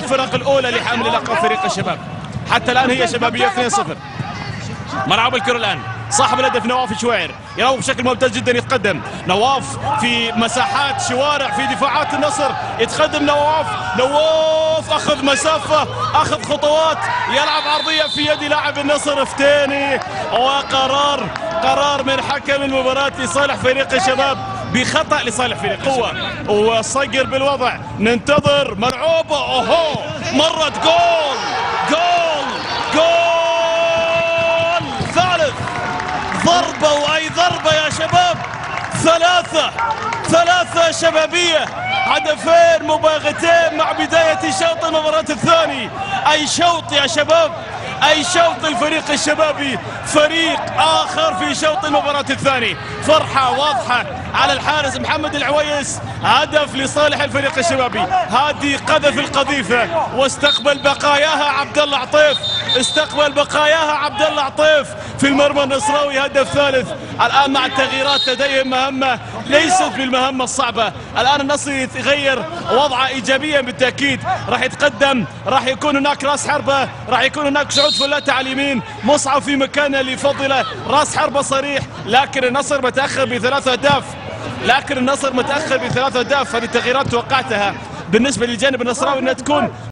الفرق الأولى لحامل لقب فريق الشباب. حتى الآن هي شبابية 2-0. ملعب الكرة الآن صاحب الهدف نواف شوير يراوغ بشكل ممتاز جدا. يتقدم نواف في مساحات شوارع في دفاعات النصر. يتقدم نواف أخذ مسافة، أخذ خطوات، يلعب عرضية في يد لاعب النصر فتيني. وقرار من حكم المباراة لصالح فريق الشباب بخطأ لصالح فريق قوة وصقر بالوضع. ننتظر مرعوبة. اوهو مرت جول ثالث. ضربة وأي ضربة يا شباب. ثلاثة شبابية، هدفين مباغتين مع بداية شوط المباراة الثاني. أي شوط يا شباب، أي شوط الفريق الشبابي، فريق آخر في شوط المباراة الثاني. فرحة واضحة على الحارس محمد العويس. هدف لصالح الفريق الشبابي. هادي قذف القذيفة واستقبل بقاياها عبد الله عطيف. في المرمى النصراوي. هدف ثالث. الآن مع التغييرات لديهم مهمة ليست بالمهمة الصعبة. الآن النصر يتغير وضعه إيجابيا بالتأكيد. راح يتقدم، راح يكون هناك راس حربة، راح يكون هناك سعود فلاتة على اليمين، مصعب في مكانه اللي يفضله، راس حربة صريح. لكن النصر متأخر ب3 أهداف. هذه التغييرات توقعتها بالنسبة للجانب النصراوي أنها تكون